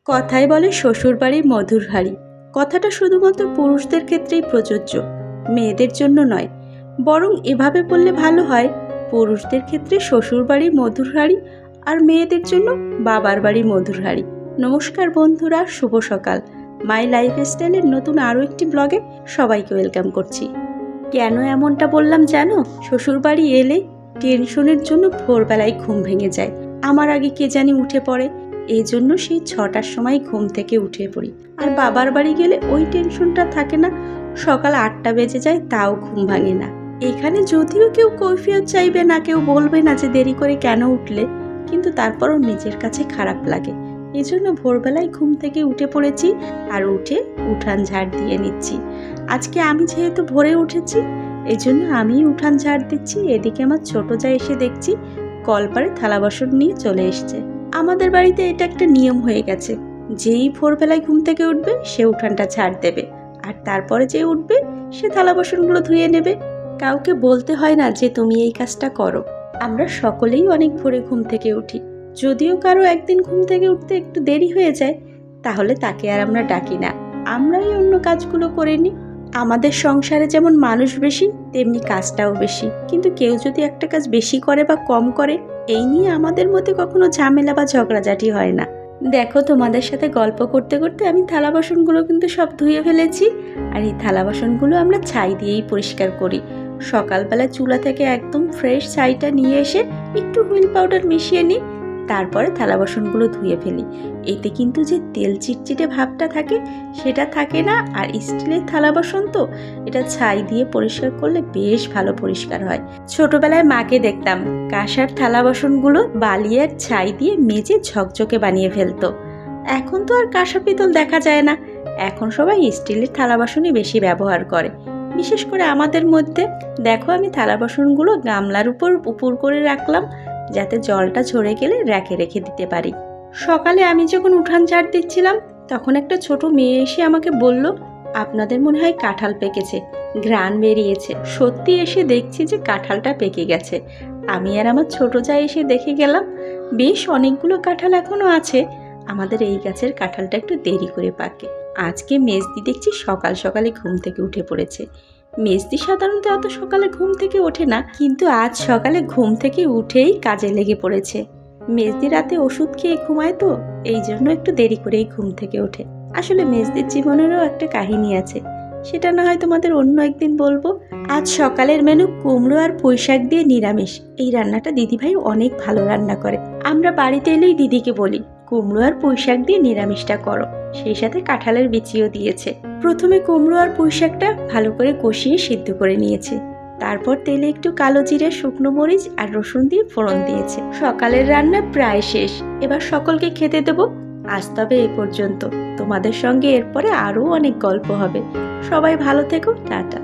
কথায় বলে শ্বশুরবাড়ির মধুর হাঁড়ি। কথাটা শুধুমাত্র পুরুষদের ক্ষেত্রেই প্রযোজ্য, মেয়েদের জন্য নয়। বরং এভাবে বললে ভালো হয়, পুরুষদের ক্ষেত্রে শ্বশুরবাড়ির মধুর হাঁড়ি আর মেয়েদের জন্য বাবার বাড়ির মধুর হাঁড়ি। নমস্কার বন্ধুরা, শুভ সকাল। মাই লাইফস্টাইলের নতুন আরও একটি ব্লগে সবাইকে ওয়েলকাম করছি। কেন এমনটা বললাম জানো? শ্বশুরবাড়ি এলে টেনশনের জন্য ভোরবেলায় ঘুম ভেঙে যায়। আমার আগে কে জানি উঠে পড়ে, এই জন্য সেই 6টার সময় ঘুম থেকে উঠে পড়ি। আর বাবার বাড়ি গেলে ওই টেনশনটা থাকে না, সকাল 8টা বেজে যায় তাও ঘুম ভাঙে না। এখানে যদিও কেউ কৈফিয়ত চাইবে না, কেউ বলবে না যে দেরি করে কেন উঠলে, কিন্তু তারপরও নিজের কাছে খারাপ লাগে। এজন্য ভোরবেলায় ঘুম থেকে উঠে পড়েছি আর উঠে উঠান ঝাড় দিয়ে নিচ্ছি। আজকে আমি যেহেতু ভোরে উঠেছি, এই জন্য আমি উঠান ঝাড় দিচ্ছি। এদিকে আমার ছোট যা এসে দেখছি কলপারে থালা বাসন নিয়ে চলে এসছে। আমাদের বাড়িতে এটা একটা নিয়ম হয়ে গেছে, যেই ভোরবেলায় ঘুম থেকে উঠবে সে উঠানটা ঝাড় দেবে, আর তারপরে যে উঠবে সে থালা বাসনগুলো ধুয়ে নেবে। কাউকে বলতে হয় না যে তুমি এই কাজটা করো। আমরা সকলেই অনেক ভোরে ঘুম থেকে উঠি। যদিও কারো একদিন ঘুম থেকে উঠতে একটু দেরি হয়ে যায়, তাহলে তাকে আর আমরা ডাকি না, আমরাই অন্য কাজগুলো করে নিই। আমাদের সংসারে যেমন মানুষ বেশি, তেমনি কাজটাও বেশি। কিন্তু কেউ যদি একটা কাজ বেশি করে বা কম করে, এই নিয়ে আমাদের মধ্যে কখনো ঝামেলা বা ঝগড়াঝাটি হয় না। দেখো, তোমাদের সাথে গল্প করতে করতে আমি থালা বাসনগুলো কিন্তু সব ধুয়ে ফেলেছি। আর এই থালা বাসনগুলো আমরা ছাই দিয়েই পরিষ্কার করি। সকালবেলা চুলা থেকে একদম ফ্রেশ ছাইটা নিয়ে এসে একটু হুইল পাউডার মিশিয়ে নিই, তারপরে থালা বাসনগুলো ধুয়ে ফেলি। এতে কিন্তু যে তেল চিটচিটে ভাবটা থাকে সেটা থাকে না। আর স্টিলের থালা বাসন তো, এটা ছাই দিয়ে পরিষ্কার করলে বেশ ভালো পরিষ্কার হয়। ছোটবেলায় মাকে দেখতাম কাঁসার থালা বাসনগুলো বালি আর ছাই দিয়ে মেজে ঝকঝকে বানিয়ে ফেলতো। এখন তো আর কাঁসা পিতল দেখা যায় না, এখন সবাই স্টিলের থালা বাসনই বেশি ব্যবহার করে। বিশেষ করে আমাদের মধ্যে। দেখো, আমি থালা বাসনগুলো গামলার উপর করে রাখলাম, যাতে জলটা ঝরে গেলে র্যাকে রেখে দিতে পারি। সকালে আমি যখন উঠান ঝাড় দিচ্ছিলাম, তখন একটা ছোট মেয়ে এসে আমাকে বলল, আপনাদের মনে হয় কাঁঠাল পেকেছে, ঘ্রাণ বেরিয়েছে। সত্যি এসে দেখছি যে কাঁঠালটা পেকে গেছে। আমি আর আমার ছোট যা এসে দেখে গেলাম, বেশ অনেকগুলো কাঁঠাল এখনো আছে। আমাদের এই গাছের কাঁঠালটা একটু দেরি করে পাকে। আজকে মেজদি দেখছি সকাল সকালে ঘুম থেকে উঠে পড়েছে। মেজদি সাধারণত এত সকালে ঘুম থেকে ওঠে না, কিন্তু আজ সকালে ঘুম থেকে উঠেই কাজে লেগে পড়েছে। মেজদি রাতে ওষুধ খেয়ে ঘুমায় তো, এই জন্য একটু দেরি করেই ঘুম থেকে ওঠে। আসলে মেজদির জীবনেরও একটা কাহিনী আছে, সেটা না হয় তোমাদের অন্য একদিন বলবো। আজ সকালের মেনু কুমড়ো আর পুঁইশাক দিয়ে নিরামিষ। এই রান্নাটা দিদিভাই অনেক ভালো রান্না করে। আমরা বাড়িতে এলেই দিদিকে বলি কুমড়ো আর পুঁইশাক দিয়ে নিরামিষটা করো, সেই সাথে কাঁঠালের বিচিও দিয়েছে। প্রথমে কুমড়ো আর পুঁইশাকটা ভালো করে কষিয়ে সিদ্ধ করে নিয়েছে, তারপর তেলে একটু কালো জিরে, শুকনো মরিচ আর রসুন দিয়ে ফোড়ন দিয়েছে। সকালের রান্না প্রায় শেষ, এবার সকলকে খেতে দেবো। আজ তবে এ পর্যন্ত। তোমাদের সঙ্গে এরপরে আরও অনেক গল্প হবে। সবাই ভালো থেকো, টাটা।